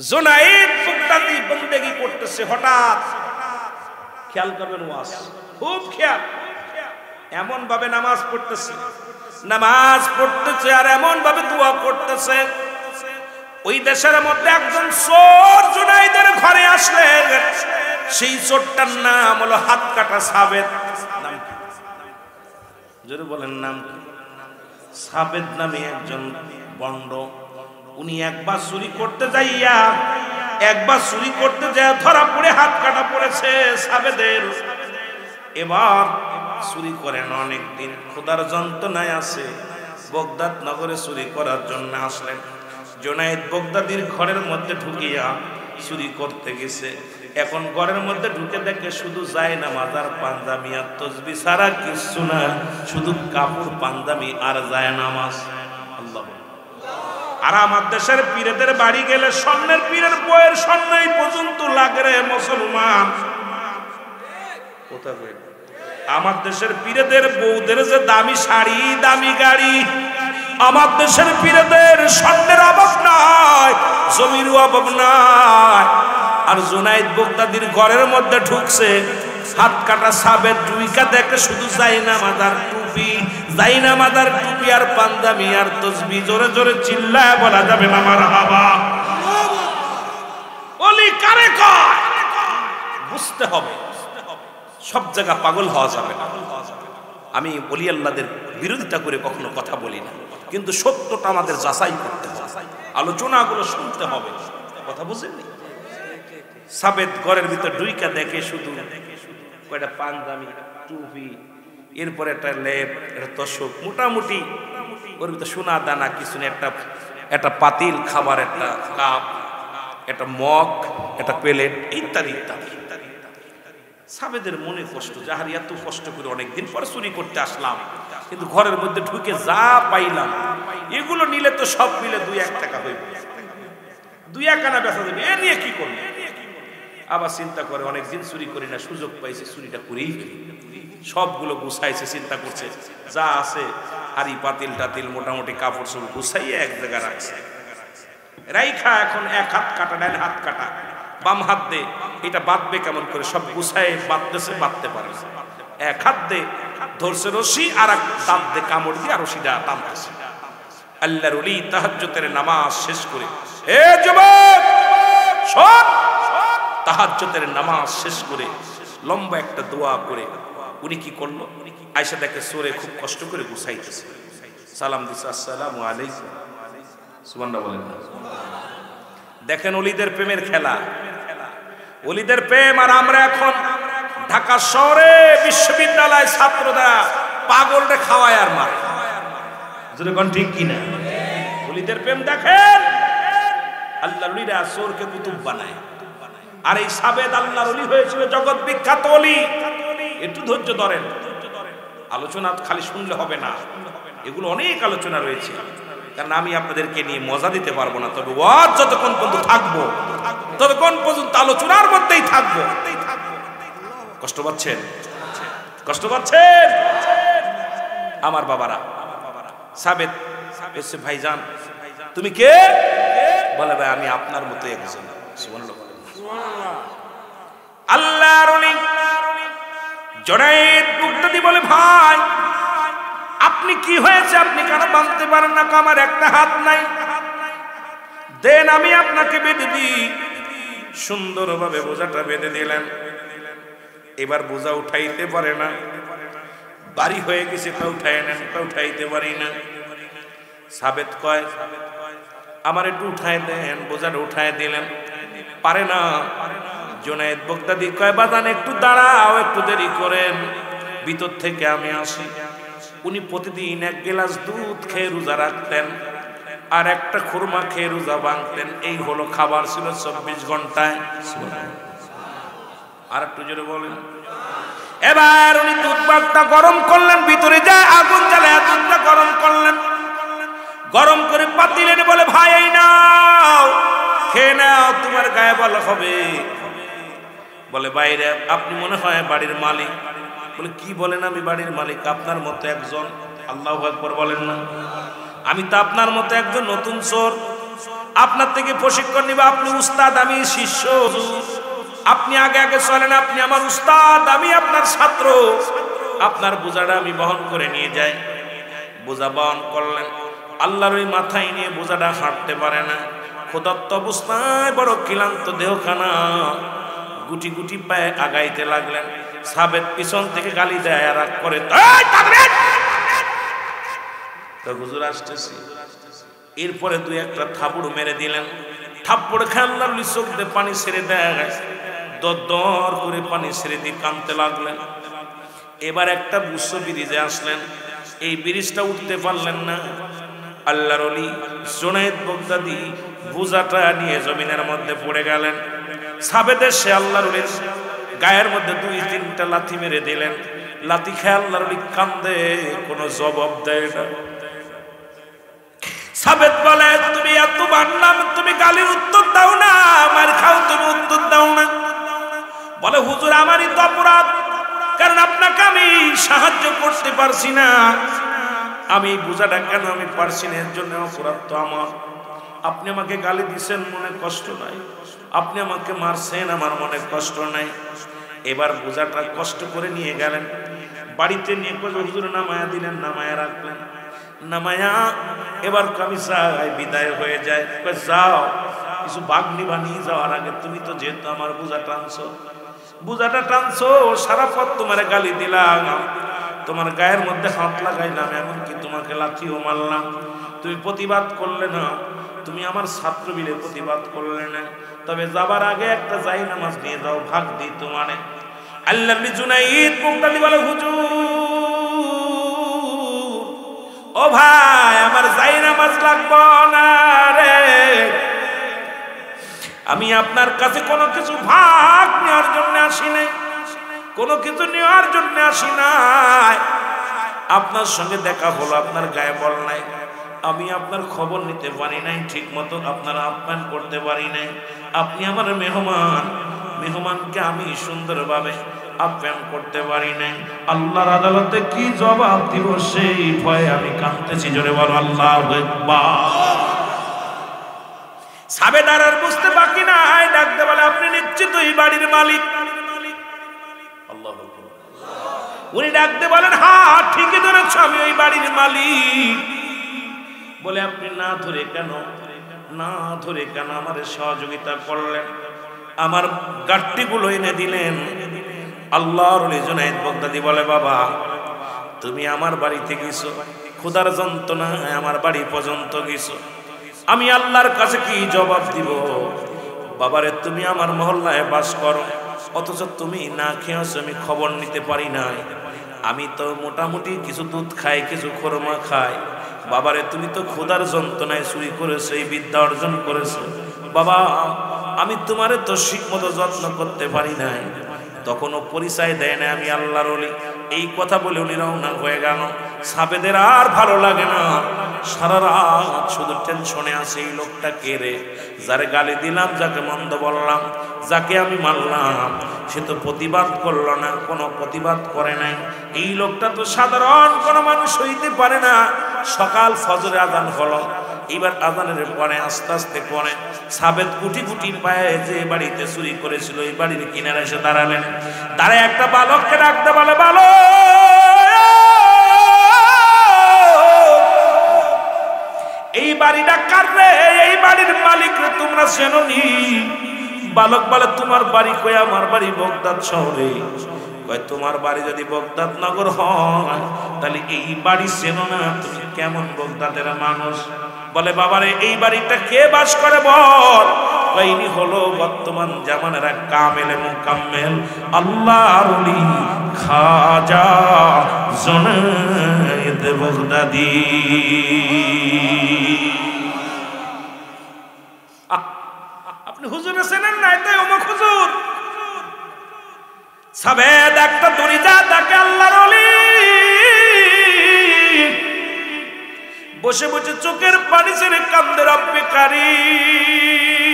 জুনাইদ বাগদাদি বন্দেগী করতেছে, হঠাৎ খেয়াল করবেন ওয়াজ, খুব খেয়াল, এমন ভাবে নামাজ পড়তেছে আর এমন ভাবে দোয়া করতেছে। ওই দেশের মধ্যে একজন চোর জুনাইদের ঘরে আসলেন। সেই চোরটার নাম হলো হাত কাটা সাবেদ। নাম কি? জোরে বলেন নাম কি? সাবেদ নামে একজন বন্ড। উনি একবার চুরি করতে যাইয়া ধরা পড়ে হাত কাটা পড়েছে সাবেদের। এবার চুরি করেন অনেকদিন, খোদার যন্ত্রণায় আছে। বগদাদ নগরে চুরি করার জন্য আসলেন। জুনাইদ বাগদাদির ঘরের মধ্যে ঢুকিয়া চুরি করতে গেছে। এখন ঘরের মধ্যে ঢুকে দেখে শুধু জায়নামাজ আর পাঞ্জাবি আর তসবিহ ছাড়া কিছু না, শুধু কাপড় পাঞ্জাবি আর জায়নামাজ। আল্লাহ। আর আমার দেশের পীরেদের বাড়ি গেলে স্বর্ণের পীরের বইয়ের স্বর্ণই পর্যন্ত লাগে রে মুসলমান। কোথা কই? আমার দেশের পীরেদের বউদের যে দামি শাড়ি, দামি গাড়ি, আমার দেশের পীরেদের স্বর্ণের অভাব নাই, জমির অভাব নাই। আর জুনাইদ বাগদাদির ঘরের মধ্যে ঢুকছে, হাত কাটা সাবেদ টুইকা দেখে শুধু জায়নামাজ আর টুপি, জায়নামাজ আর টুপি আর পাঞ্জাবি আর তসবিহ। জোরে জোরে চিল্লায় বলা যাবে না মারহাবা। ওলি কারে কয় বুঝতে হবে, সব জায়গা পাগল হওয়া যাবে না। আমি ওলি আল্লাহদের বিরোধিতা করে কখনো কথা বলি না, কিন্তু সত্যটা আমাদের যাচাই করতে হবে, আলোচনাগুলো শুনতে হবে। কথা বুঝেননি? সাবেদ ঘরের ভিতর ডুইকা দেখে শুধু কয়টা পাঞ্জাবি, টুপি, এরপরে একটা লেপ, একটা তোশক, মোটামুটি ওর ভিতর সোনা দানা কিছু নেই, একটা পাতিল, খাবার একটা কাপ, একটা মগ, একটা প্লেট, ইত্যাদি ইত্যাদি। সাবেদের মনে কষ্ট, যাহার এত কষ্ট করে অনেকদিন পর চুরি করতে আসলাম, কিন্তু ঘরের মধ্যে ঢুকে যা পাইলাম, এগুলো নিলে তো সব মিলে 2-1 টাকা হইবে, 2-1 আনা বেচা যাবে, এ নিয়ে কি করবে? আবার চিন্তা করে অনেকদিন চুরি করি না, সুযোগ পাইছে চুরিটা করেই ফেলি। সবগুলো গুছাইছে, চিন্তা করছে যা আছে হাড়ি পাতিল টাতিল মোটামুটি কাপড় চোপড় গুছাইয়ে এক জায়গায় রাখছে। রাইখা এখন এক হাত কাটা, ডান হাত কাটা, বাম হাত দে, এটা বাঁধবে কেমন করে, সব গুছায় বাঁধতেছে, বাঁধতে পারে। এক হাত দে ধরছে রশি, আর এক দাঁত দে কামড় দিয়ে রশিটা টানতেছে। আল্লাহর ওলি তাহাজ্জুদের নামাজ শেষ করে, এ যুবক শোন, তাহাজ্জুদের নামাজ শেষ করে লম্বা একটা দোয়া করে উনি কি করলো, আয়েশা দেখে চোরে খুব কষ্ট করে গুছাইতেছে, সালাম দিছে, আসসালামু আলাইকুম, সুবহানাল্লাহ বলেন না। দেখেন ওলিদের প্রেমের খেলা, ওলিদের প্রেম। আর আমরা এখন ঢাকা শহরে বিশ্ববিদ্যালয় ছাত্ররা পাগলরে খাওয়ায় আর মারে, যদি কোন ঠিক কিনা? ওলিদের প্রেম দেখেন, আল্লাহর ওলিরা চোরকে কুতুব বানায়। আর এই সাবেদ আল্লাহর ওলি হয়েছিল, জগৎ বিখ্যাত ওলি। একটু ধৈর্য ধরেন, আলোচনা খালি শুনলে হবে না, এগুলো অনেক আলোচনা রয়েছে, কারণ আমি আপনাদেরকে নিয়ে মজা দিতে পারবো না। তবে ওয়াজ যতক্ষণ পর্যন্ত থাকবো ততক্ষণ পর্যন্ত আলোচনার মধ্যেই থাকবো। কষ্ট পাচ্ছেন? কষ্ট পাচ্ছেন আমার বাবারা? সাবেদ এসে, ভাইজান তুমি কে? বলে ভাই আমি আপনার মতো একজন। সুবহানাল্লাহ। আল্লাহর ওলি জুনাইদ বাগদাদি বলে, ভাই আপনি কি হয়েছে, আপনি কেন বাঁধতে পারেন না? আমার একটা হাত নাই, দেন আমি আপনাকে বেঁধে দিই। সুন্দরভাবে বোঝাটা বেঁধে দিলেন। এবার বোঝা উঠাইতে পারে না, বাড়ি হয়ে গেছে, তা উঠাই নেন, তা উঠাইতে পারি না। সাবেদ কয়, আমার একটু উঠাই দেন, বোঝাটা উঠাই দিলেন, পারে না। জুনাইদ বাগদাদি কয়, বাজান একটু দাঁড়াও, একটু দেরি করেন, ভিতর থেকে আমি আসি। উনি প্রতিদিন 1 গ্লাস দুধ খেয়ে রোজা রাখতেন, আর একটা খুরমা খেয়ে রোজা ভাঙতেন। এই হলো খাবার ছিল 24 ঘন্টায়। আর একটু জোরে বলেন। এবার উনি দুধটা গরম করলেন, ভিতরে যায় আগুন জ্বালায় দুধটা গরম করলেন, গরম করে পাতিলে বলে, ভাই এই নাও, খেয়ে নাও, তোমার গায়ে ভালো হবে। বলে, বাইরে আপনি মনে হয় বাড়ির মালিক। বলে, কি বলেন, আমি বাড়ির মালিক, আপনার মতো একজন। আল্লাহু আকবার বলেন না। আমি তো আপনার মতো একজন নতুন চোর। আপনার থেকে প্রশিক্ষণ নিব, আপনি উস্তাদ আমি শিষ্য, আপনি আগে আগে চলেন, আপনি আমার উস্তাদ আমি আপনার ছাত্র, আপনার বোঝাটা আমি বহন করে নিয়ে যাই। বোঝা বহন করলেন, আল্লাহর ওই মাথায় নিয়ে বোঝাটা হাঁটতে পারে না, ক্ষুধার্ত অবস্থায় বড় ক্লান্ত দেহখানা, গুটি গুটি পায়ে আগাইতে লাগলেন। সাবেত পিছন থেকে গালি দেয় আর রাগ করে, হুজুর আসতেছি। এরপরে দুই একটা থাপড় মেরে দিলেন, থাপ্পড় খেয়ে আল্লাহর ওলি চোখ দিয়ে পানি ছেড়ে দেয়, দর করে পানি ছেড়ে দিয়ে কাঁদতে লাগলেন। এবার একটা বুঝছো ব্রিজে আসলেন, এই ব্রিজটা উঠতে পারলেন না। আল্লাহর ওলি জুনায়েদ বাগদাদী বোঝাটা নিয়ে জমিনের মধ্যে পড়ে গেলেন। সাবেদ এসে আল্লাহর ওলির গায়ের মধ্যে দুই তিনটা লাথি মেরে দিলেন। লাথি খেয়ে আল্লাহর ওলি কান্দে, কোনো জবাব দেয় না। সাবেদ বলে, তুমি এত মানলাম, তুমি গালির উত্তর দাও না, মার খাও, তুমি উত্তর দাও না। বলে, হুজুর আমারই তো অপরাধ, কারণ আপনাকে আমি সাহায্য করতে পারছি না। আমি বোঝাটা কেন আমি পারছি না, এর জন্য অপরাধ তো আমার। আপনি আমাকে গালি দিছেন, মনে কষ্ট নাই, আপনি আমাকে মারছেন, আমার মনে কষ্ট নাই। এবার বোঝাটা কষ্ট করে নিয়ে গেলেন, বাড়িতে নিয়ে হুজুর নামায়া দিলেন, নামায়া রাখলেন। নামায়া এবার আমি চাই বিদায় হয়ে যায়। যাও, কিছু বাগনি বানিয়ে যাওয়ার আগে তুমি তো যেহেতু আমার বোঝাটা টানছো, সারা পথ তোমার গালি দিলাম, তোমার গায়ের মধ্যে হাত লাগাইলাম, এমনকি তোমাকে লাথিও মারলাম, তুমি প্রতিবাদ করলে না, তুমি আমার ছাত্র বিলে প্রতিবাদ করলে না। তবে যাবার আগে একটা যাই নামাজ নিয়ে যাও, ভাগ দিই তোমারে। আল্লাহ জুনাইদ বাগদাদী বলে, হুজুর ও ভাই, আমার যাই নামাজ লাগবো না রে, আমি আপনার কাছে কোনো কিছু ভাগ নেওয়ার জন্য আসি নাই, কোনো কিছু নেওয়ার জন্য আসি নাই। আপনার সঙ্গে দেখা হলো, আপনার গায়ে বল নাই, আমি আপনার খবর নিতে পারি নাই, ঠিক মতো আপনার আপ্যায়ন করতে পারি নাই। আপনি আমার মেহমান, মেহমানকে আমি সুন্দরভাবে আপ্যায়ন করতে পারি নাই। আল্লাহর আদালতে কি জবাব দিব সেই ভয়ে আমি কাঁদতেছি। জোরে বলো আল্লাহু আকবার। সাবেদার আর বুঝতে বাকি নাই, ডাকতে বলে, আপনি নিশ্চিত এই বাড়ির মালিক? আল্লাহু আকবার। উনি ডাকতে বলেন, হ্যাঁ ঠিকই ধরেছ, আমি ওই বাড়ির মালিক। বলে, আপনি না ধরে কেন আমাদের সহযোগিতা করলেন, আমার গাট্টিগুলো এনে দিলেন? আল্লাহর ওলি জুনায়েদ বাগদাদী বলে, বাবা তুমি আমার বাড়িতে গেছো, ক্ষুধার যন্ত্রণায় আমার বাড়ি পর্যন্ত গেছো, আমি আল্লাহর কাছে কি জবাব দিব? বাবারে, তুমি আমার মহল্লায় বাস করো, অথচ তুমি না খেয়েছো, আমি খবর নিতে পারি নাই। আমি তো মোটামুটি কিছু দুধ খাই, কিছু খোরমা খাই। বাবারে, তুমি তো ক্ষুধার যন্ত্রণায় চুরি করেছো, এই বিদ্যা অর্জন করেছো। বাবা, আমি তোমারে তো ঠিক মতো যত্ন করতে পারি নাই। তখনও পরিচয় দেয় না আমি আল্লাহর ওলি। এই কথা বলে উনি রওনা হয়ে গেল। সাবেদের আর ভালো লাগে না, সারা রাত শুধু টেনশনে আছে, এই লোকটা কে রে, যারে গালি দিলাম, যাকে মন্দ বললাম, যাকে আমি মারলাম, সে তো প্রতিবাদ করলো না, কোনো প্রতিবাদ করে নাই। এই লোকটা তো সাধারণ কোনো মানুষ হইতে পারে না। সকাল ফজরে আজান হলো, এবার আজানের পরে আস্তে আস্তে করে সাবেদ গুটি গুটি পায়ে যে বাড়িতে চুরি করেছিল এই বাড়ির কিনারে এসে দাঁড়ালেন। দাঁড়ায় একটা বালককে ডাকতে বলে, বালক এই বাড়িটা কার রে, এই বাড়ির মালিক রে তোমরা চেনোনি? বালক বলে, তোমার বাড়ি কই? আমার বাড়ি বাগদাদ শহরে। কয়, তোমার বাড়ি যদি বাগদাদ নগর হয় তাহলে এই বাড়ি চেনো না, তুমি কেমন বাগদাদের মানুষ? বলে, বাবারে এই বাড়িটা কে বাস করে বল? ইনি হলো বর্তমান জামানার এক কামেল মুকাম্মেল আল্লাহর ওলি খাজা জুনায়েদ বাগদাদী। আপনি হুজুরে চেনেন না? এটাই অমুক হুজুর। সাবেদ একটা দরিজা তাকে আল্লাহর ওলি বসে বসে চোখের পানি ছেড়ে কান্দে, রব্বে কারীম,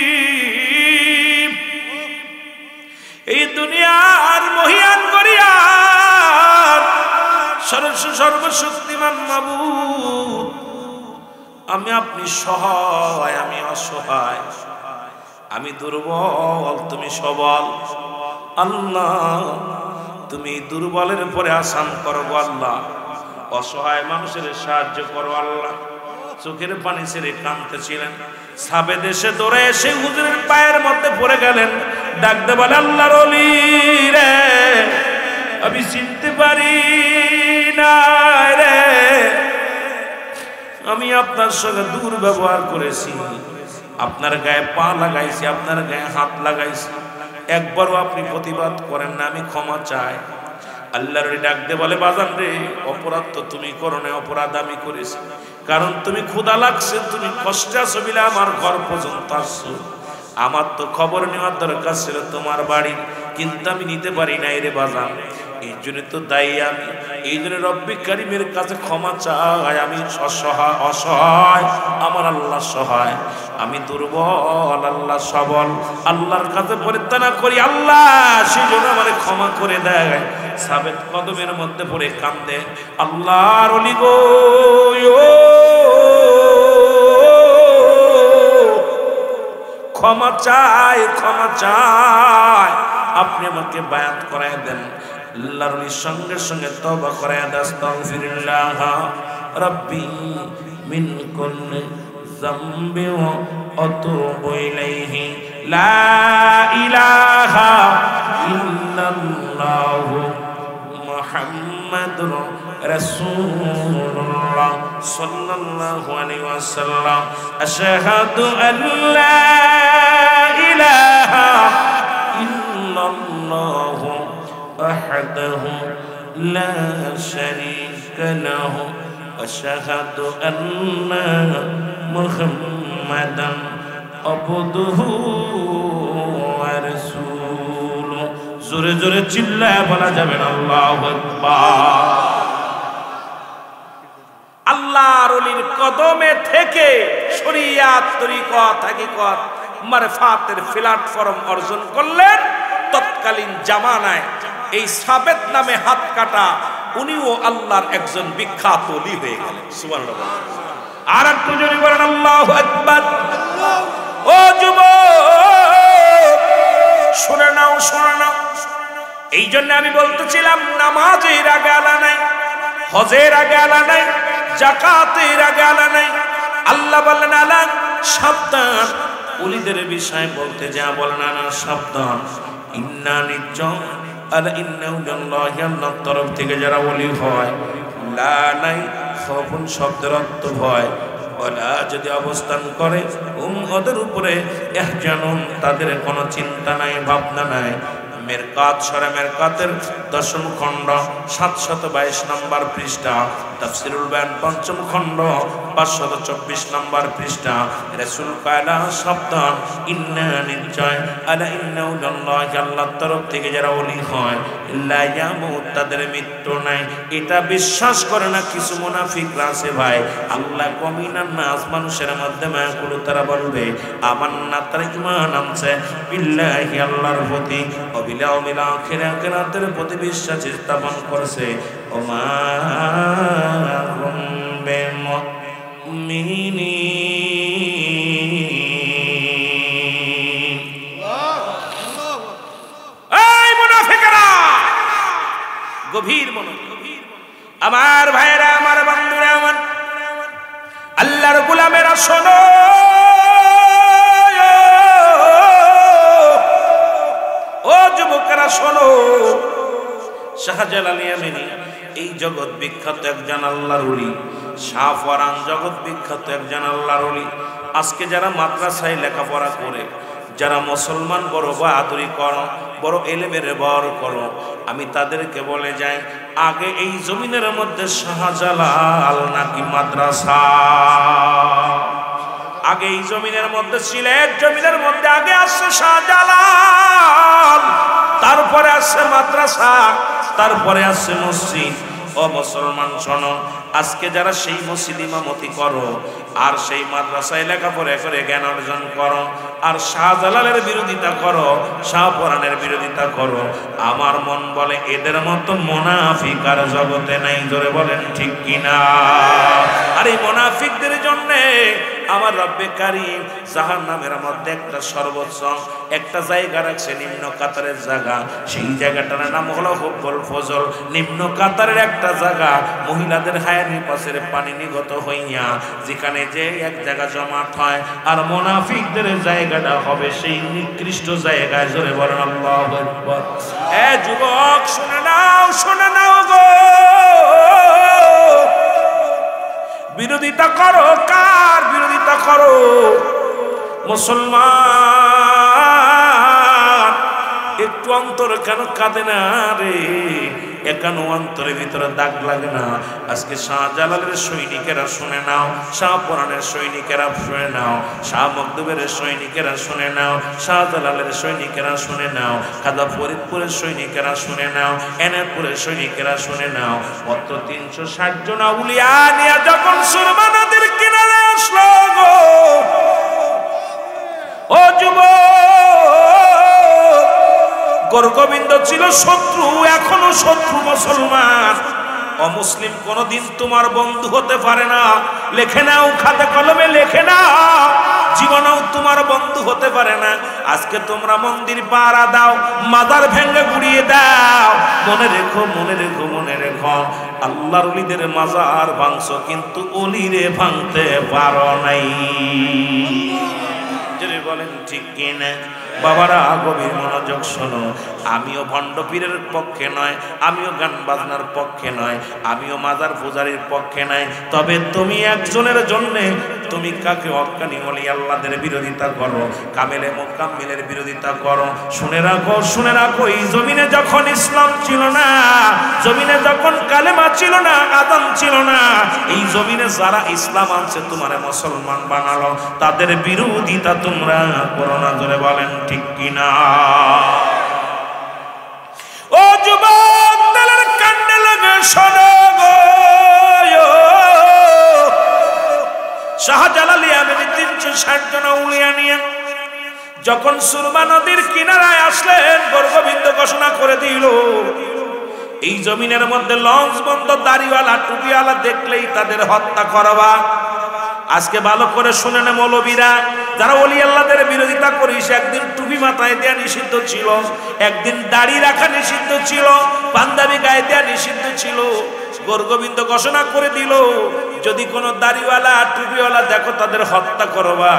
এই দুনিয়ার মহিয়ান গরিয়ান সর্বশক্তিমান মাবুদ, আমি আপনি সহায়, আমি অসহায়, আমি দুর্বল, তুমি সবল। আল্লাহ তুমি দুর্বলের পরে আসান করো আল্লাহ, অসহায় মানুষের সাহায্য করো আল্লাহ। চোখের পানি ছেড়ে কাঁদতেছিলেন, সাবে দেশে দৌড়ে এসে হুজুরের পায়ের মধ্যে পড়ে গেলেন, ডাকতে বলে আল্লাহর ওলি রে, আমি চিনতে পারি না রে, আমি আপনার সঙ্গে দুর্ব্যবহার করেছি, আপনার গায়ে পা লাগাইছি, আপনার গায়ে হাত লাগাইছি, একবারও আপনি প্রতিবাদ করেন না, আমি ক্ষমা চাই। আল্লাহর ডাকতে বলে বাজান রে, অপরাধ তো তুমি করো না, অপরাধ আমি করেছি, কারণ তুমি ক্ষুধা লাগছে, তুমি কষ্টে আছো বলে আমার ঘর পর্যন্ত আসছো। আমার তো খবর নেওয়ার দরকার ছিল তোমার বাড়ি, কিন্তু আমি নিতে পারি নাই রে বাজান, এই জন্য তো দায়ী আমি। এই জন্য রব্বি কারিমের কাছে ক্ষমা চাই, আমি অসহায়, আমার আল্লাহ সহায়, আমি দুর্বল, আল্লাহ সবল। আল্লাহর কাছে পরিত্রাণ করি আল্লাহ, সেই জন্য আমারে ক্ষমা করে দেয়। সাবেত কদমের মধ্যে পড়ে কান্দে, আল্লাহর ওলি গো, ক্ষমা চাই, ক্ষমা চাই, আপনি আমাকে বায়াত করায় দেন। আল্লাহর ওলি সঙ্গে সঙ্গে তওবা করায় দেন, আস্তাগফিরুল্লাহ রাব্বি মিন কুল্লি যামবি ওয়া আতুবু ইলাইহি, লা ইলাহা ইল্লাল্লাহু মুহাম্মাদুর রাসূলুল্লাহ সাল্লাল্লাহু আলাইহি ওয়াসাল্লাম, আশহাদু আল্লা ইলাহা ইল্লাল্লাহু ওয়াহদাহু লা শারীকা লাহু, আশহাদু আন্না মুহাম্মাদান আবদুহু ওয়া রাসূলুহু। জোরে জোরে চিল্লায় বলা যাবে না আল্লাহু আকবার। আল্লাহর ওলির কদমে থেকে শরিয়াত, তরিকত, হাকিকত, মারফাতের প্ল্যাটফর্ম অর্জন করলেন। তৎকালীন জামানায় এই সাবেত নামে হাত কাটা উনিও আল্লাহর একজন বিখ্যাত ওলি হয়ে গেলেন। সুবহানাল্লাহ। আর একটু জোরে বলেন আল্লাহু আকবার। ও যুবক, শুনে নাও, শুনে নাও। এই জন্য আমি বলতেছিলাম, নামাজের আগে আলা নাই, হজের আগে আলা নাই, যাকাতের আগে আলা নাই। আল্লাহ বললেন আলা, সাবধান। ওলিদের বিষয় বলতে যা বলেন না, সাবধান। ইন্না নিশ্চয় আলা ইন্নাল্লাহি, আল্লাহর তরফ থেকে যারা ওলি হয়, লা নাই খফুন শব্দের অর্থ ভয়, ওলা যদি অবস্থান করে ওদের উপরে ইহজানুন, তাদের কোনো চিন্তা নাই, ভাবনা নাই। মেরকাত সূরা মেরকাতের 10ম খণ্ড 722 নম্বর পৃষ্ঠা, তাফসীরুল বায়ান 5ম খণ্ড 524 নম্বর পৃষ্ঠা। রাসূল কায়লা সাবধান, ইন্না নিশ্চয় আলা ইন্নাল্লাহি, আল্লাহর তরফ থেকে যারা ওলি হয়, লা ইয়ামুত, তাদের মৃত্যু নাই। এটা বিশ্বাস করে না কিছু মুনাফিকরা আছে ভাই। আল্লাহ কমিনান নাস, মানুষের মধ্যে মায়াকুল, তারা বলবে আমান্না, তারা ঈমান আনছে, বিল্লাহি, আল্লাহর প্রতি, অবিল আখিরাতের প্রতি বিশ্বাস স্থাপন করেছে। ওমা হুম বিমুমিনিন। এই মুনাফিকরা, গভীর মনোযোগ, আমার ভাইরা, আমার বন্ধুরা, আমার আল্লাহর গোলামেরা, শোনো। ও যুবকেরা শোনো, শাহজালাল ইয়ামানি এই জগৎ বিখ্যাত একজন আল্লাহর ওলি, শাহফরান জগৎ বিখ্যাত একজন আল্লাহর ওলি। আজকে যারা মাদ্রাসায় লেখাপড়া করে, যারা মুসলমান বড় বাহাদুরি করো, বড় এলেমের বর করো, আমি তাদেরকে বলে যাই, আগে এই জমিনের মধ্যে শাহজালাল নাকি মাদ্রাসা? আগে এই জমিনের মধ্যে সিলেট জমিনের মধ্যে আগে আসছে শাহজালাল, তারপরে আসছে মাদ্রাসা, তারপরে আসছে মসজিদ। ও ও মুসলমান শোনো, আজকে যারা সেই মসজিদ ইমামতি করো আর সেই মাদ্রাসায় লেখাপড়া করে জ্ঞান অর্জন করো আর শাহজালালের বিরোধিতা করো, শাহপরানের বিরোধিতা করো, আমার মন বলে এদের মতো মুনাফিক আর জগতে নাই। জোরে বলেন ঠিক কিনা? আর এই মুনাফিকদের জন্য আমার রব্বে কারীম জাহান্নামের মধ্যে একটা সর্বোচ্চ একটা জায়গা রাখছে, নিম্ন কাতারের জায়গা। সেই জায়গাটার নাম হলো হুব্বুল ফজল। নিম্ন কাতারের একটা জায়গা, মহিলাদের হায়ানি পাশের পানি নিগত হইয়া যেখানে যে এক জায়গা জমাট হয়, আর মুনাফিকদের জায়গাটা হবে সেই নিকৃষ্ট জায়গায়। জোরে বলেন আল্লাহু আকবার। এ যুবক শুনে নাও গো, বিরোধিতা করো। কার বিরোধিতা করো? মুসলমান একটু অন্তর কেন কাঁদে না রে? একানো অন্তরের ভিতরে দাগ লাগে না? আজকে শাহজালালের সৈনিকেরা শুনে নাও, শাহপরানের সৈনিকেরা শুনে নাও, শাহ মকদুবের সৈনিকেরা শুনে নাও, শাহজালালের সৈনিকেরা শুনে নাও, খাজা ফরিদপুরের সৈনিকেরা শুনে নাও, এনায়তপুরের সৈনিকেরা শুনে নাও। কত 360 জন আউলিয়া নিয়ে যখন সুরমা নদীর কিনারে আসলো গো, ও যুবক, গোরগোবিন্দ ছিল শত্রু, এখনো শত্রু মুসলমান। অমুসলিম কোনদিন তোমার বন্ধু হতে পারে না। লেখে নাও, খাতা কলমে লেখে নাও, জীবনেও তোমার বন্ধু হতে পারে না। আজকে তোমরা মন্দির পাহারা দাও, মাজার ভেঙে গুড়িয়ে দাও, মনে রেখো, মনে রেখো, মনে রেখো, আল্লাহর ওলিদের মাজার ভাঙছো কিন্তু ওলিরে ভাঙতে পারো নাই। যদি বলেন ঠিক কিনা? বাবারা গভীর মনোযোগ শোনো, আমিও ভণ্ড পীরের পক্ষে নয়, আমিও গান বাজনার পক্ষে নয়, আমিও মাজার পূজারীর পক্ষে নয়। তবে তুমি একজনের জন্যে তুমি কাকে হক্কানি ওলি আল্লাহদের বিরোধিতা করো, কামেলে মুকাম্মিলের বিরোধিতা করো। শুনে রাখো, শুনে রাখো, এই জমিনে যখন ইসলাম ছিল না, জমিনে যখন কালেমা ছিল না, আযান ছিল না, এই জমিনে যারা ইসলাম আনছে তোমার মুসলমান বানালো, তাদের বিরোধিতা তোমরা করো না। জোরে বলেন ঠিক কিনা? ও যুবক, তালের কাণ্ডে লাগে শোনো গো, শাহজালাল ইয়ামানি 360 জন আউলিয়া নিয়ে যখন সুরমা নদীর কিনারায় আসলেন, গোরগোবিন্দ ঘোষণা করে দিল, এই জমিনের মধ্যে লঞ্চ বন্ধ, দাড়িওয়ালা টুপিওয়ালা দেখলেই তাদের হত্যা করবা। আজকে ভালো করে শুনে নে মৌলবীরা, যারা ওলি আল্লাহদের বিরোধিতা করিস, একদিন টুপি মাথায় দেয়া নিষিদ্ধ ছিল, একদিন দাড়ি রাখা নিষিদ্ধ ছিল, পাঞ্জাবি গায়ে দেয়া নিষিদ্ধ ছিল। গোরগোবিন্দ ঘোষণা করে দিল, যদি কোনো দাড়িওয়ালা টুপিওয়ালা দেখো তাদের হত্যা করবা,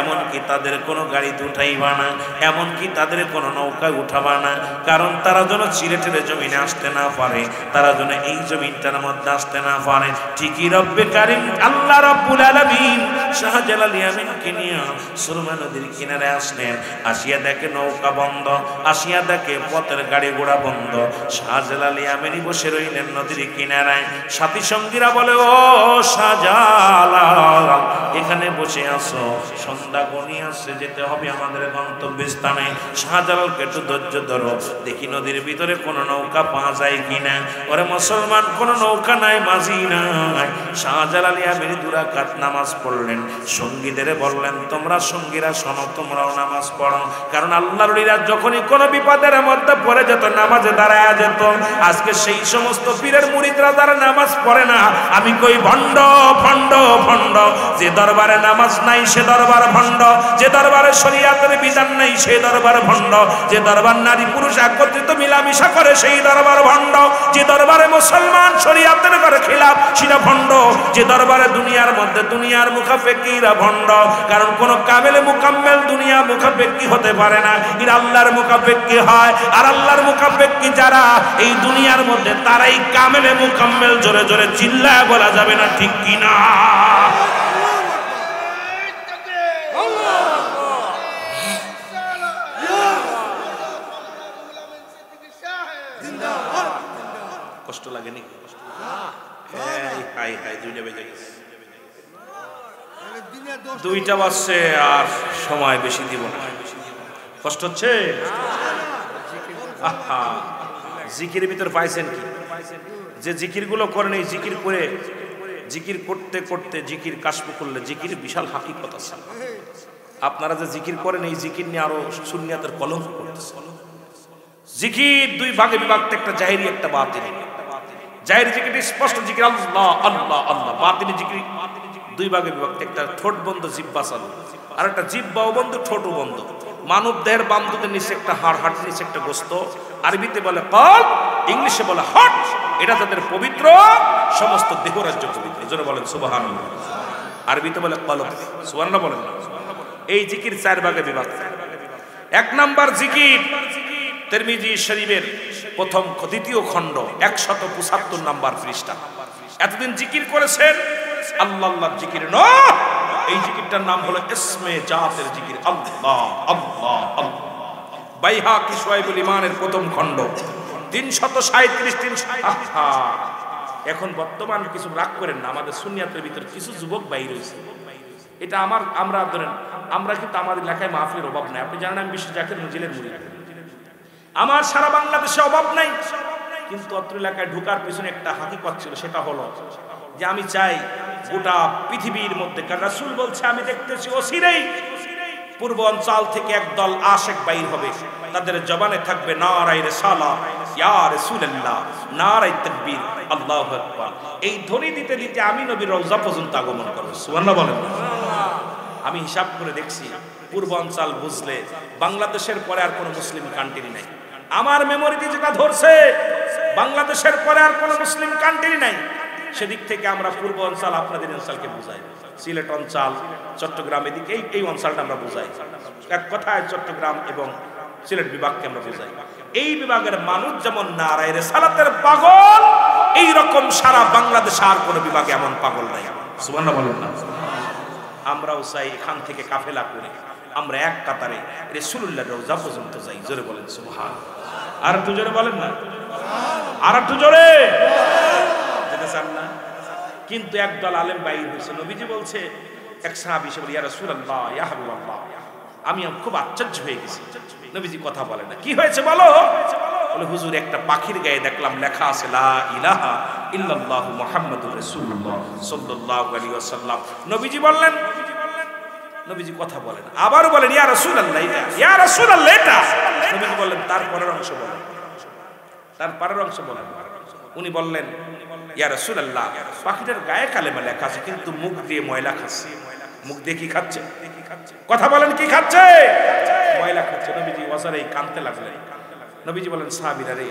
এমনকি তাদের কোনো গাড়িতে উঠাইবা না, এমনকি তাদের কোনো নৌকায় উঠাবা না, কারণ তারা যেন চিরেটের জমিনে আসতে না পারে, তারা যেন এই জমিনটার মধ্যে আসতে না পারে। ঠিকই রব্বে কারীম আল্লাহ রাব্বুল আলামিন শাহজালাল ইয়ামানকে নিয়ে সুরমা নদীর কিনারে আসলেন। আসিয়া দেখে নৌকা বন্ধ, আসিয়া দেখে পথের গাড়ি ঘোড়া বন্ধ। শাহজালাল ইয়ামানি বসে রইলেন নদীর কিনারায়। সাথী সঙ্গীরা বলে, ও শাহজালাল, এখানে বসে আসো, সন্ধ্যা গণিয়ে আসছে, যেতে হবে আমাদের গন্তব্যস্থানে। শাহজালালকে একটু ধৈর্য ধরো, দেখি নদীর ভিতরে কোনো নৌকা পাওয়া যায় কিনা। ওরে মুসলমান, কোনো নৌকা নাই, মাঝি নাই। শাহজালাল ইয়ামানি 2 রাকাত নামাজ পড়লেন, সঙ্গীদের বললেন, তোমরা সঙ্গীরা শোনো, তোমরাও নামাজ পড়ো, কারণ আল্লাহর ওলিরা যখনই কোনো বিপদের মধ্যে পড়ে যেত নামাজে দাঁড়ায় যেত। আজকে সেই সমস্ত পীরের মুরিদরা যারা নামাজ পড়ে না, আমি কই ভণ্ড, ভণ্ড, ভণ্ড। যে দরবারে নামাজ নাই সে দরবার ভণ্ড, যে দরবারে শরীয়তের বিধান নাই সেই দরবার ভণ্ড, যে দরবার নারী পুরুষ একত্রিত মিলামিশা করে সেই দরবার ভণ্ড, যে দরবারে মুসলমান শরীয়তের করে খিলাফ সেটা ভণ্ড, যে দরবারে দুনিয়ার মধ্যে দুনিয়ার মুখাফেকিরা ভণ্ড। কারণ কোন কামেলে মুকাম্মেল দুনিয়া মুখাফেকি হতে পারে না, এরা আল্লাহর মুখাফেকি হয়। আর আল্লাহর মুখাফেকি যারা এই দুনিয়ার মধ্যে, তারাই কামেলে মুকাম্মেল। জোরে জোরে চিল্লায় বলা যাবে না ঠিক কিনা? কষ্ট লাগেনি? হাই হাই, 2টা বেজে গেছে, 2টা বাজছে, আর সময় বেশি দিব না। কষ্ট হচ্ছে? জিকিরের ভিতর পাইছেন কি? যে জিকিরগুলো করেন এই জিকির করে জিকির করতে করতে জিকির কাশফ করলে জিকির বিশাল হাকিকত আছে। আপনারা যে জিকির করেন এই জিকির নিয়ে আরো সুন্নিয়াতের কলঙ্ক করতেছে। জিকির দুই ভাগে বিভক্ত, একটা জাহেরি একটা বাতিনি। জাহেরি জিকির স্পষ্ট জিকির আল্লাহ আল্লাহ আল্লাহ, বাতিনি জিকির দুই ভাগে বিভক্ত, একটা ঠোঁট বন্ধ জিহ্বা চালু, আর একটা জিহ্বাও বন্ধ ঠোঁটও বন্ধ। মানব দেহের বাম দুধের নিচে একটা হাড়, হাড়ের নিচে একটা গোস্ত, আরবিতে বলে কলব, ইংলিশে বলে হার্ট। এটা তাদের পবিত্র, সমস্ত দেহরাজ্য পবিত্র। জোরে বলেন সুবহানাল্লাহ। আরবিতে বলে কলব, সুবহানাল্লাহ বলেন না। এই জিকির চার ভাগে বিভক্ত। এক নাম্বার জিকির তিরমিজি শরীফের প্রথম দ্বিতীয় খণ্ড 175 নাম্বার পৃষ্ঠা। এতদিন জিকির করেছেন আল্লাহ আল্লাহ জিকির নয়, এই জিকিরটার নাম হলো ইসমে জাতের জিকির, আল্লাহ আল্লাহ আল্লাহ। বাইহাকি শুআইবুল ঈমানের প্রথম খণ্ড 337। এখন বর্তমান কিছু রাগ করেন না, আমাদের সুন্নিয়াতের ভিতর কিছু যুবক বাইরে হয়েছে। এটা আমরা ধরেন, আমরা কিন্তু আমাদের এলাকায় মাহফিলের অভাব নাই। আপনি জানেন আমি বিশ্ব জাকির নজরুলের মুরিদ, আমার সারা বাংলাদেশে অভাব নাই। কিন্তু অত্র এলাকায় ঢোকার পিছনে একটা হাকিকত ছিল, সেটা হলো যে আমি চাই গোটা পৃথিবীর মধ্যে, কারণ রাসূল বলছে আমি দেখতেছি অচিরেই পূর্ব অঞ্চল থেকে একদল আশেক বাইর হবে, তাদের জবানে থাকবে নারায়ে রিসালাত ইয়া রাসূলুল্লাহ, নারায়ে তাকবীর, আল্লাহু আকবার। এই ধ্বনি দিতে দিতে আমি নবীর রওজা পর্যন্ত আগমন করব। সুবহানাল্লাহ বলেন। আমি হিসাব করে দেখছি পূর্ব অঞ্চল বুঝলে বাংলাদেশের পরে আর কোনো মুসলিম কান্ট্রি নাই। আমার মেমোরিতে যেটা ধরছে, বাংলাদেশের পরে আর কোনো মুসলিম কান্ট্রি নাই। সেদিক থেকে আমরা পূর্ব অঞ্চল আপনাদের অঞ্চলকে বুঝাই, সিলেট অঞ্চল, চট্টগ্রাম, এদিকে এই অঞ্চলটা আমরা বুঝাই। এক কথায় চট্টগ্রাম এবং সিলেট বিভাগকে আমরা বুঝাই। এই বিভাগের মানুষ যেমন নারায়ে রিসালাতের পাগল, এই রকম সারা বাংলাদেশে আর কোনো বিভাগে এমন পাগল নাই। সুবহানাল্লাহ বলেন না। আমরাও চাই এখান থেকে কাফেলা করে আমরা এক কাতারে রাসূলুল্লাহর রওজা পর্যন্ত যাই। জোরে বলেন সুবহানাল্লাহ। আর একটু জোরে বলেন না, আর একটু জোরে যেতে চান না। কিন্তু একদল আলেম বাইর হয়েছে, নবীজি বলছে, এক সাহাবী এসে বলে ইয়া রাসূলুল্লাহ ইয়া হাবিবাল্লাহ, আমি খুব আশ্চর্য হয়ে গেছি, নবীজি কথা বলে না। কি হয়েছে বলো? বলে হুজুর একটা পাখির গায়ে দেখলাম লেখা আছে লা ইলাহা ইল্লাল্লাহু মুহাম্মাদুর রাসূলুল্লাহ সাল্লাল্লাহু আলাইহি ওয়াসাল্লাম। নবীজি বললেন, নবীজি কথা বলেন, আবার বলেন ইয়া রাসূলুল্লাহ এটা, ইয়া রাসূলুল্লাহ এটা। নবীজি বললেন তার পরের অংশ বলেন, তার পরের অংশ বলেন। উনি বললেন ইয়া রাসূলুল্লাহ পাখিটার গায়ে কালেমা লেখা আছে, কিন্তু মুখ দিয়ে ময়লা খাচ্ছে। মুখ দিয়ে কি খাচ্ছে? কথা বলেন কি খাচ্ছে? ময়লা খাচ্ছে। নবীজি ওয়াসারেই কাঁদতে লাগলেন। নবীজি বলেন সাহাবীরা রে,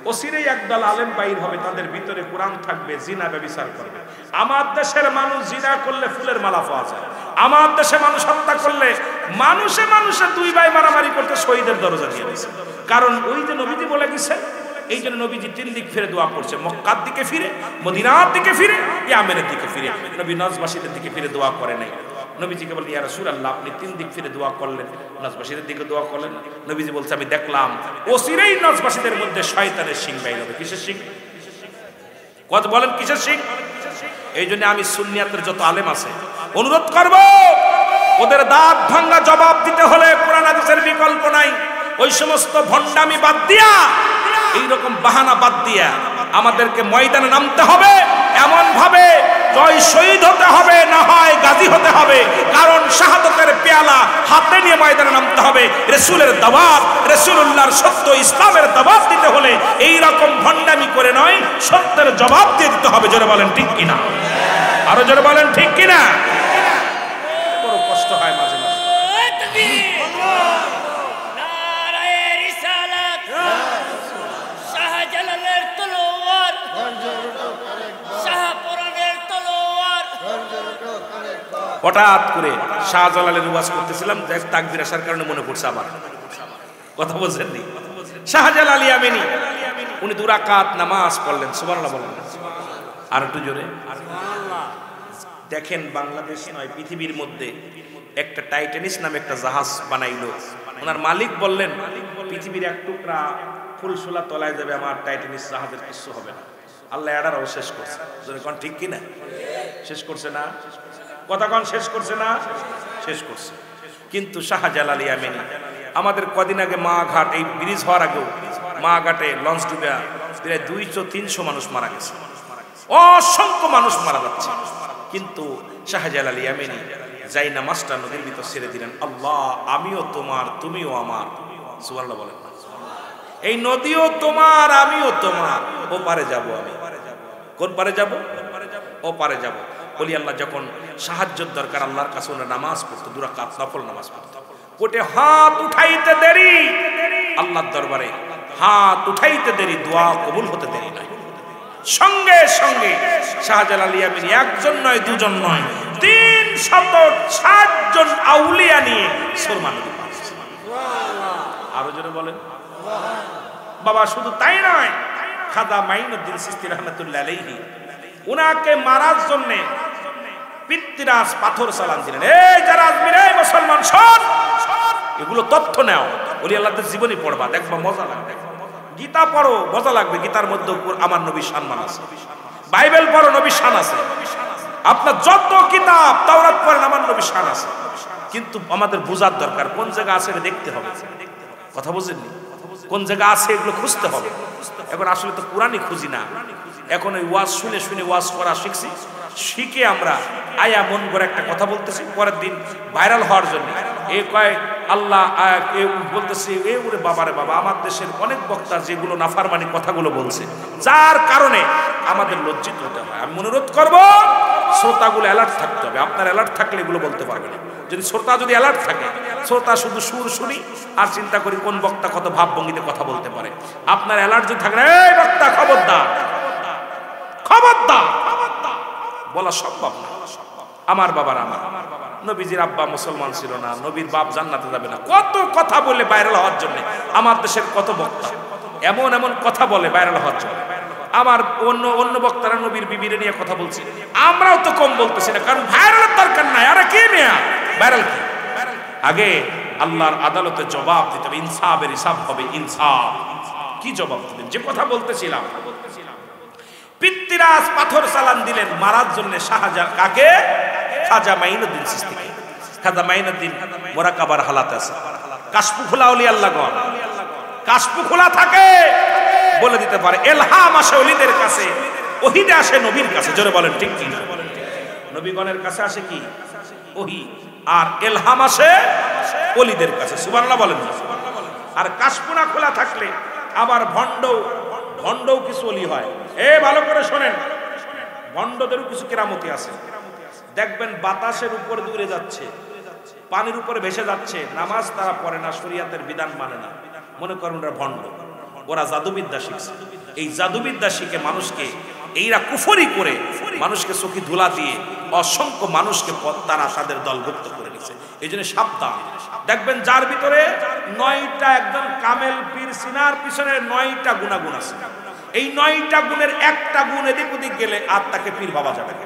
অচিরেই একদল আলেম বাইর হবে, তাদের ভিতরে কোরআন থাকবে, জিনা ব্যভিচার করবে। আমার দেশের মানুষ জিনা করলে ফুলের মালা পাওয়া যায়, আমার দেশে মানুষ হত্যা করলে মানুষে মানুষে দুই ভাই মারামারি করতে শহীদের দরজা দিয়ে দিয়েছে। কারণ ওই যে নবীজি বলে গেছেন, এই জন্য নবীজি তিন দিক ফিরে দোয়া করছে, মক্কার দিকে ফিরে, মদিনার দিকে ফিরে, ইয়ামেনের দিকে ফিরে। নবী নজবাসীদের দিকে ফিরে দোয়া করে নাই। নবীজিকে বললেন ইয়া রাসূলুল্লাহ আপনি তিন দিক ফিরে দোয়া করলেন, নজবাসীদের দিকে দোয়া করলেন। নবীজি বলছে আমি দেখলাম অচিরেই নজবাসীদের মধ্যে শয়তানের শিং বাইর হবে। কিসের শিং? কত বলেন কিসের শিং? এই জন্য আমি সুন্নিয়াতের যত আলেম আছে অনুরোধ করব, ওদের দাঁত ভাঙা জবাব দিতে হলে কোরআন হাদিসের বিকল্প নাই। ওই সমস্ত ভণ্ডামি বাদ দিয়া, এইরকম বাহানা বাদ দিয়া আমাদেরকে ময়দানে নামতে হবে। এমন ভাবে জয় শহীদ হতে হবে, না হয় গাজী হতে হবে। কারণ শাহাদাতের পেয়ালা হাতে নিয়ে ময়দানে নামতে হবে। রাসূলের দাওয়াত, রাসূলুল্লাহর সত্য ইসলামের দাওয়াত দিতে হলে এই রকম ভণ্ডামি করে নয়, সত্যের জবাব দিয়ে দিতে হবে। জোরে বলেন ঠিক কিনা? আরো জোরে বলেন ঠিক কিনা? বড় কষ্ট হয় মাঝে মাঝে। হঠাৎ করে শাহজালালের ওয়াজ করতেছিলাম, তাকবীর আসার কারণে মনে পড়ছে আমার কথা, বলছেন নি? শাহজালাল ইয়ামানি উনি 2 রাকাত নামাজ পড়লেন। সুবহানাল্লাহ বলেন। আর একটু জোরে। দেখেন বাংলাদেশ নয় পৃথিবীর মধ্যে একটা টাইটানিস নামে একটা জাহাজ বানাইলো। ওনার মালিক বললেন পৃথিবীর এক টুকরা ফুলশোলা তলায় যাবে, আমার টাইটানিস জাহাজের কিছু হবে না। আল্লাহ এটারও শেষ করছে। কোন ঠিক কিনা? শেষ করছে না? কতক্ষণ শেষ করছে না? শেষ করছে। কিন্তু শাহজালাল ইয়ামানি আমাদের কদিন আগে মা ঘাট, এই ব্রিজ হওয়ার আগেও মা ঘাটে লঞ্চ ডুবে প্রায় 200-300 মানুষ মারা গেছে, অসংখ্য মানুষ মারা যাচ্ছে। কিন্তু শাহজালাল ইয়ামানি যাই নামাজটা নদীর ভিতর ছেড়ে দিলেন, আল্লাহ আমিও তোমার তুমিও আমার, সুবহানাল্লাহ বলেন। এই নদীও তোমার আমিও তোমার, ও পারে যাব আমি। কোন পারে যাব? ও পারে যাব। বলি আল্লাহ যখন সাহায্যের দরকার আল্লাহর কাছে ওনার নামাজ পড়তো, 2 রাকাত নফল নামাজ পড়তো। কোটে হাত উঠাইতে দেরি, আল্লাহর দরবারে হাত উঠাইতে দেরি, দোয়া কবুল হতে দেরি নয়। সঙ্গে সঙ্গে শাহজালাল ইয়ামানি একজন নয়, দুজন নয়, 360 জন আউলিয়া নিয়ে সুরমা নদী পার হয়েছে। আরো জোরে বলেন বাবা। শুধু তাই নয়, খাজা মাইনুদ্দিন চিশতি রাহমাতুল্লাহ আলাইহি উনাকে মারার জন্য পিতৃরাজ পাথর চালান দিলেন। এই যারা আজমিরে মুসলমান শোন, এগুলো তথ্য নাও, ওলি আল্লাহদের জীবনী পড়বা, দেখবা মজা লাগবে। গীতা পড়ো, মজা লাগবে, গীতার মধ্যে আমার নবীর সম্মান আছে। বাইবেল পড়ো, নবীর শান আছে। আপনার যত কিতাব তাওরাত পড়েন, আমার নবীর শান আছে। কিন্তু আমাদের বোঝার দরকার কোন জায়গা আছে এটা দেখতে হবে। কথা বুঝেননি? কোন জায়গা আছে এগুলো খুঁজতে হবে। এখন আসলে তো কোরআনই খুঁজি না, এখন ওই ওয়াজ শুনে শুনে ওয়াজ করা শিখছি। শিখে আমরা আয়া মন করে একটা কথা বলতেছি, পরের দিন ভাইরাল হওয়ার জন্য এ কয় আল্লাহ বলতেছি, এ ওরে বাবারে বাবা, আমার দেশের অনেক বক্তা যেগুলো নাফারমানি কথাগুলো বলছে, যার কারণে আমাদের লজ্জিত হতে হয়। আমি অনুরোধ করব শ্রোতাগুলো অ্যালার্ট থাকতে হবে। আপনার অ্যালার্ট থাকলে এগুলো বলতে পারবে না। যদি শ্রোতা যদি অ্যালার্ট থাকে, শ্রোতা শুধু সুর শুনি আর চিন্তা করি কোন বক্তা কত ভাবভঙ্গিতে কথা বলতে পারে। আপনার অ্যালার্ট যদি থাকে, এই বক্তা খবরদার, খবরদার বলা সম্ভব না। আমার বাবার, আমার নবীজির আব্বা মুসলমান ছিল না, নবীর বাপ জান্নাতে যাবে না, কত কথা বলে ভাইরাল হওয়ার জন্য। আমার দেশের কত বক্তা এমন এমন কথা বলে ভাইরাল হওয়ার জন্য। আমার অন্য বক্তারা নবীর বিবিরে নিয়ে কথা বলছি, আমরাও তো কম বলতেছি না, কারণ ভাইরালের দরকার নাই। আরে কি মেয়া ভাইরাল কি? আগে আল্লাহর আদালতে জবাব দিতে হবে, ইনসাফের হিসাব হবে। ইনসাফ কি জবাব দিবেন? যে কথা বলতেছিলাম, পিতৃরাজ পাথর চালান দিলেন মারার জন্য শাহজালাল কাকে? খাজা মাইনুদ্দিন চিশতিকে। খাজা মাইনুদ্দিন মোরাকাবার হালাতে আছে। কাশফু খোলা ওলি আল্লাহগণ, কাশফু খোলা থাকে, বলে দিতে পারে। ইলহাম আসে ওলিদের কাছে, ওহীতে আসে নবীর কাছে। জোরে বলেন ঠিক কি না? নবীগণের কাছে আসে কি? ওহী। আর ইলহাম আসে ওলিদের কাছে। সুবহানাল্লাহ বলেন। আর কাশফুনা খোলা থাকলে আবার ভণ্ডও কিছু ওলি হয়। ভালো করে শোনেন, ভণ্ডদেরও কিছু কেরামতি আছে। দেখবেন বাতাসের উপর উড়ে যাচ্ছে, পানির উপরে ভেসে যাচ্ছে, নামাজ তারা পড়ে না, শরীয়তের বিধান মানে না, মনে করেন ওরা ভণ্ড, ওরা জাদুবিদ্যা শিখছে। এই জাদুবিদ্যা শিখে মানুষকে, এইরা কুফরি করে মানুষকে চোখে ধুলা দিয়ে অসংখ্য মানুষকে তারা তাদের দলভুক্ত করে নিচ্ছে। এই জন্য সাবধান। দেখবেন যার ভিতরে 9টা একদম কামেল পীর সিনার পিছনে 9টা গুণাগুণ আছে। এই 9টা গুণের একটা গুণ এদিক ওদিক গেলে আর তাকে পীর ভাবা যাবে না।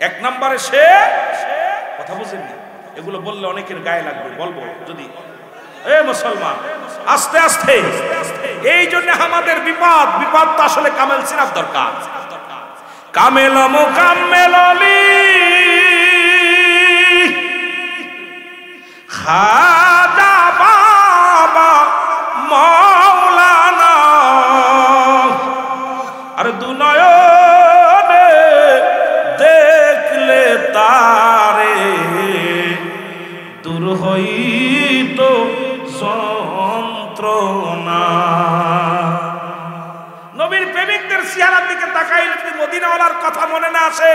1 নম্বরে সে কথা বুঝেননি, এগুলো বললে অনেকের গায়ে লাগবে, বলবো যদি মুসলমান আস্তে আস্তে। এই জন্য আমাদের বিপদ তো আসলে কামেল সিনার দরকার। কামেল মুকাম্মেল আলী খাজা বাবা মাওলানা, আর দুনয়নে দেখলে তারে দূর হইত যন্ত্রণা। নবীর প্রেমিকদের চেহারার দিকে তাকাইলে যদি মদিনাওয়ালার কথা মনে না আসে,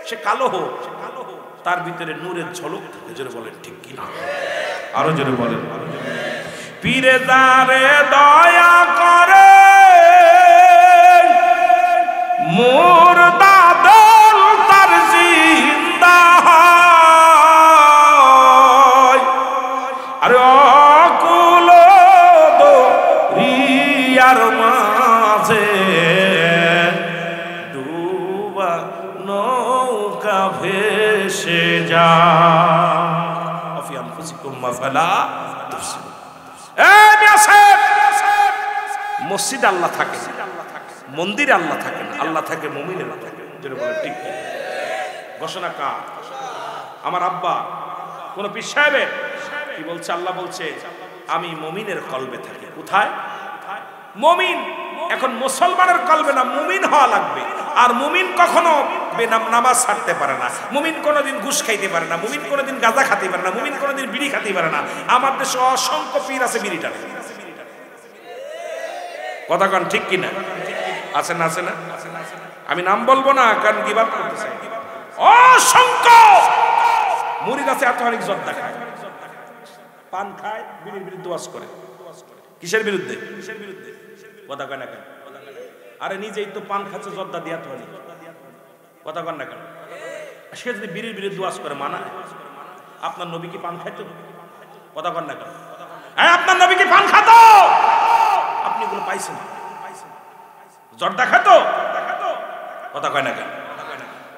সে কালো হোক, তার ভিতরে নূরের ঝলক থাকে। জোরে বলেন ঠিক কি না? আরো জোরে বলেন। পীরে দারে দয়া করে মুর্দা দল তার জিন্দা হয়, আরে অকুল দরিয়ার মাঝে ডুবা নৌকা ভেসে যা। মসজিদ আল্লাহ থাকে, মন্দিরে আল্লাহ থাকে না, আল্লাহ থাকে মুমিনের থাকে। যেটা বলে ঠিক ঘোষণা কার? আমার আব্বা কোন পীর সাহেবের কি বলছে? আল্লাহ বলছে আমি মুমিনের কলবে থাকি। কোথায়? মুমিন এখন মুসলমানের কলবে না মুমিন হওয়া লাগবে। আর মুমিন কখনো নামাজ ছাড়তে পারে না, মুমিন কোনোদিন ঘুষ খাইতে পারে না, মুমিন কোনোদিন গাঁজা খেতে পারে না, মুমিন কোনোদিন বিড়ি খেতে পারে না। আমার দেশে অসংখ্য পীর আছে বিড়িটা, কথা কন ঠিক কিনা? আছে না? আছে না? আমি নাম বলবো না কারণ গিবত করতে চাই। অসংখ্য মুরিদ আছে এত অনেক জর্দা খায়, পান খায়, বিড়ির বিরুদ্ধে ওয়াজ করে। কিসের বিরুদ্ধে? কথা কয় না কেন? আরে নিজেই তো পান খাচ্ছে জর্দা দিয়া তো অনেক, কথা কন না কেন? সে যদি বিড়ির বিরুদ্ধে ওয়াজ করে মানা? আপনার নবী কি পান খাইতো? কথা কন না কেন? আপনার নবী কি পান খাতো? আপনি এগুলো পাইছেন? জর্দা খাতো? কথা কয় না কেন?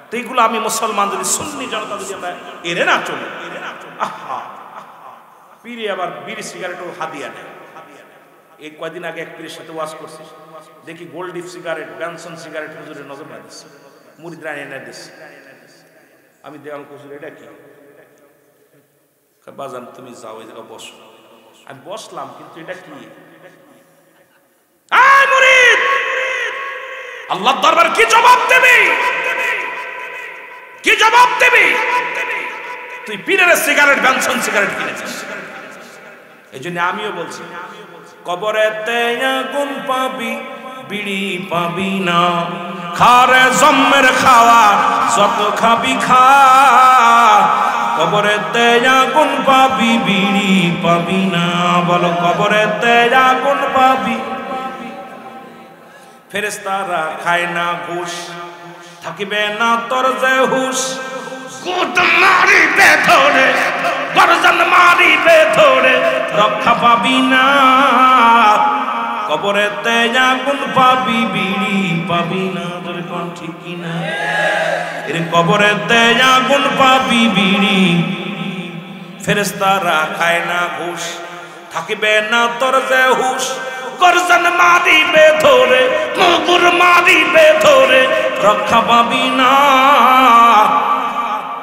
তো এইগুলো আমি মুসলমান যদি সুন্নি জনতা যদি আমরা এড়ে না চলে, আহা পীরে আবার বিড়ি সিগারেটও হাদিয়া নেয়। এই কয়দিন আগে এক পীরের সাথে ওয়াজ করছি, দেখি গোল্ড ডিপ সিগারেট, ব্যানসন সিগারেট হুজুরের নজর না দিচ্ছে, মুরিদরা এনে দিচ্ছে। আমি দেখলাম হুজুর এটা কি? বাজান তুমি যাও ওই জায়গা বসো। আমি বসলাম, কিন্তু এটা কি? আল্লাহর দরবার কি জবাব দেবে? কি জবাব দেবে? তুই পীরের সিগারেট, ব্যানসন সিগারেট কিনেছিস। এই জন্য আমিও বলছি, কবরেতে আগুন পাবি, বিড়ি পাবি না। খারে জম্মের খাওয়া যত খাবি খা, কবরেতে আগুন পাবি, বিড়ি পাবি না। বলো কবরেতে আগুন পাবি। ফেরেশতারা খায় না ঘুষ, থাকিবে না তোর যে হুশ। গুদ মারিবে ধরে, গর্জন মারিবে ধরে, রক্ষা পাবি না। কবরেতে আগুন পাবি, বিড়ি পাবি না। তোর কোন ঠিক কিনা? এর কবরেতে আগুন পাবি, বিড়ি। ফেরেশতারা খায় না ঘুষ, থাকিবে না তোর যে হুশ। গর্জন মারিবে ধরে, মুগুর মারিবে ধরে, রক্ষা পাবি না।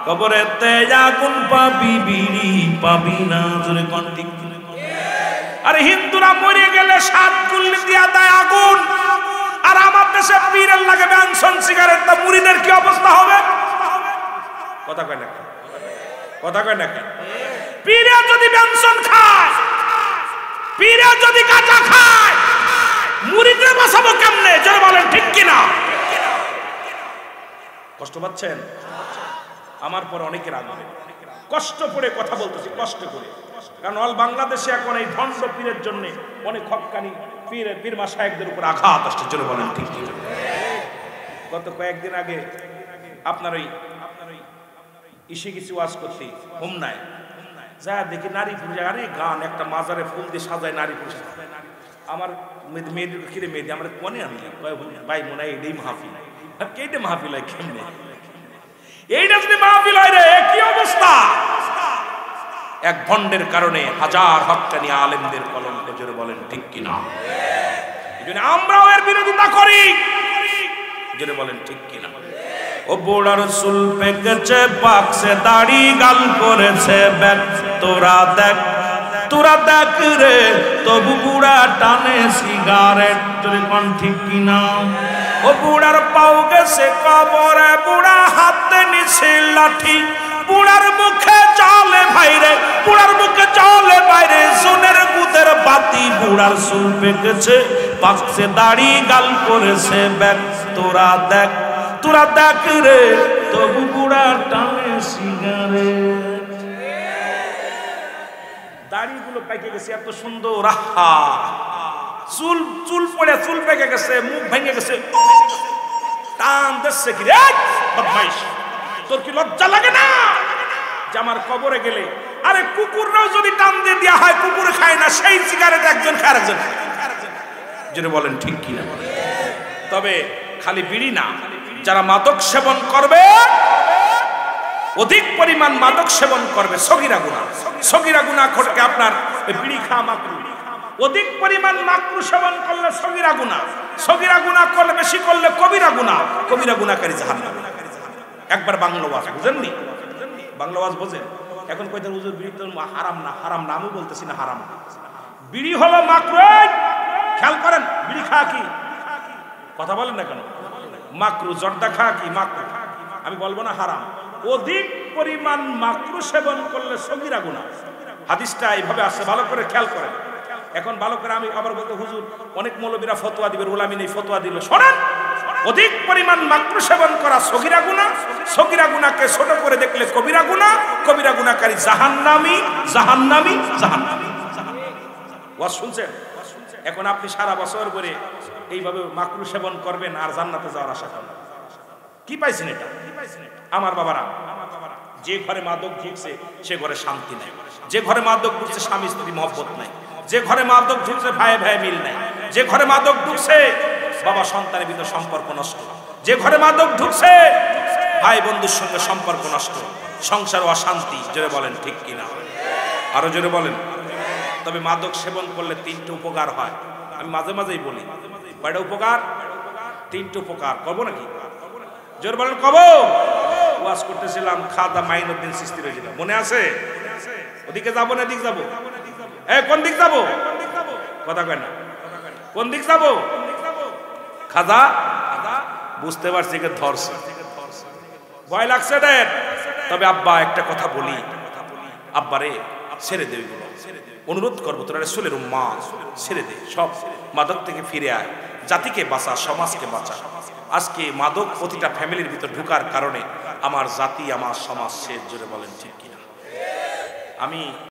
কবরেতে আগুন পাবি, বিড়ি পাবি না। তোর কোন ঠিক কিনা? আরে হিন্দুরা মরে গেলে 7 গুল্লি দিয়া দেয় আগুন, আর আমার দেশে পীরের লাগে ব্যানসন সিগারেট, তা মুরিদের কি অবস্থা হবে? কথা কয় না? কথা কয় না? পীরে যদি ব্যানসন খায়, পীরে যদি গাঁজা খায়, মুরিদরে বাঁচাবো কেমনে? যারা বলেন ঠিক কিনা? কষ্ট পাচ্ছেন? আমার পর অনেকের আগে কষ্ট করে কথা বলতেছি, কষ্ট করে। কারণ অল বাংলাদেশে এখন এই ধ্বংস পীরের জন্য অনেক হক্কানি পীর মাশায়েখদের উপর আঘাত আসছে। জোরে বলেন ঠিক ঠিক। গত কয়েকদিন আগে আপনার ওই ইসে কিছু ওয়াজ করতে হোমনায় যা দেখি নারী পুরুষ, আরে গান একটা মাজারে ফুল দিয়ে সাজায় নারী পুরুষ। আমার মেয়েদের কিরে মেয়েদের আমরা কোনে আনলি ভাই, মনে হয় এটাই মাহফিল। আর কেটে মাহফিল হয় কেমনে? এইটা যদি মাহফিল হয় রে, কি অবস্থা! এক ভণ্ডের কারণে হাজার হক্কানি আলেমদের কলঙ্ক। জোরে বলেন ঠিক কিনা? এজন্য আমরাও এর বিরোধিতা করি। জোরে বলেন ঠিক কিনা? ও বুড়ার চুল পেকেছে, পাকছে দাড়ি, গাল করেছে ব্যাক। তোরা দেখ, তোরা দেখ রে, তবু বুড়া টানে সিগারেট। জোরে কোন ঠিক কিনা? ও বুড়ার পাও গেছে কবরে, বুড়া হাতে নিছে লাঠি। বুড়ার মুখে চলে ভাইরে, বুড়ার মুখে চলে বাইরে, সোনের গুদের বাতি। বুড়ার চুল পেকেছে, পাকছে দাড়ি, গাল করেছে ব্যাক। তোরা দেখ, তোরা দেখ রে, তবু বুড়া টানে সিগারেট। দাড়িগুলো পেকে গেছে এত সুন্দর, আহা! চুল চুল পড়ে, চুল পেকে গেছে, মুখ ভেঙে গেছে, টান দিচ্ছে কি রে বদমাইশ! তোর কি লজ্জা লাগে না যে আমার কবরে গেলে? আরে কুকুররাও যদি টান দিয়ে দেওয়া হয়, কুকুর খায় না, সেই সিগারেট একজন খায়, আরেকজন যেটা বলেন ঠিক কিনা? তবে খালি বিড়ি না, যারা মাদক সেবন করবে, অধিক পরিমাণ মাদক সেবন করবে, সগীরা গুনাহ। সগীরা গুনাহ করতে আপনার বিড়ি খাওয়া মাকরু, অধিক পরিমাণ মাকরু সেবন করলে সগীরা গুনাহ, সগীরা গুনাহ করলে বেশি করলে কবিরা গুনাহ, কবিরা গুনাহকারী জাহান্নামে। একবার বাংলা ওয়াজ বুঝেননি? বাংলা ওয়াজ বোঝেন? এখন কইতে হুজুর বিড়ি তো হারাম না, হারাম না, আমি বলতেছি না হারাম। বিড়ি হলো মাকরু, খেয়াল করেন, বিড়ি খাওয়া কি? কথা বলেন না কেন? মাকরু। জর্দা খাওয়া কি? মাকরু। আমি বলবো না হারাম। অধিক পরিমাণ মাকরু সেবন করলে সগীরা গুনাহ। হাদিসটা এইভাবে আসছে, ভালো করে খেয়াল করেন। এখন ভালো করে আমি আবার বলতে, হুজুর অনেক মৌলবীরা ফতোয়া দিবে, উলামা নেই ফতোয়া দিল। শোনেন, অধিক পরিমাণ মাকরু সেবন করা সগীরা গুনাহ। সগীরা গুনাহকে ছোট করে দেখলে কবিরা গুনাহ। কবিরা গুনাহকারী জাহান্নামী, জাহান্নামী, জাহান্নামী। ওয়াজ শুনছেন? এখন আপনি সারা বছর ধরে এইভাবে মাকরু সেবন করবেন আর জান্নাতে যাওয়ার আশা করেন, কি পাইছেন এটা? আমার বাবারা, যে ঘরে মাদক ঢুকছে সে ঘরে শান্তি নাই। যে ঘরে মাদক ঢুকছে স্বামী স্ত্রী মহব্বত নাই। যে ঘরে মাদক ঢুকছে ভাইয়ে ভাইয়ে মিল নাই। যে ঘরে মাদক ঢুকছে বাবা সন্তানের ভিতর সম্পর্ক নষ্ট। যে ঘরে মাদক ঢুকছে ভাই বন্ধুর সঙ্গে সম্পর্ক নষ্ট, সংসার অশান্তি। জোরে বলেন ঠিক কিনা? আরো জোরে বলেন। তবে মাদক সেবন করলে তিনটে উপকার হয়। আমি মাঝে মাঝেই বলি, কয়টা উপকার? তিনটে উপকার। করবো নাকি? জোরে বলেন কব। ওয়াজ করতেছিলাম, খাদা মাইনুদ্দিন সিস্তি রয়েছিল, মনে আছে? ওদিকে যাবো না এদিক যাবো? কোন দিক যাবো? কথা কয় না। কোন দিক যাবো? খাজা বুঝতে পারছি কে ধরছে, ভয় লাগছে রে। তবে আব্বা একটা কথা বলি, আব্বারে ছেড়ে দে, অনুরোধ করবো, তোরা রাসূলের উম্মাত, ছেড়ে দে সব, মাদক থেকে ফিরে আয়, জাতিকে বাঁচা, সমাজকে বাঁচা। আজকে মাদক প্রতিটা ফ্যামিলির ভিতর ঢুকার কারণে আমার জাতি, আমার সমাজ শেষ। জোরে বলেন ঠিক কিনা? আমি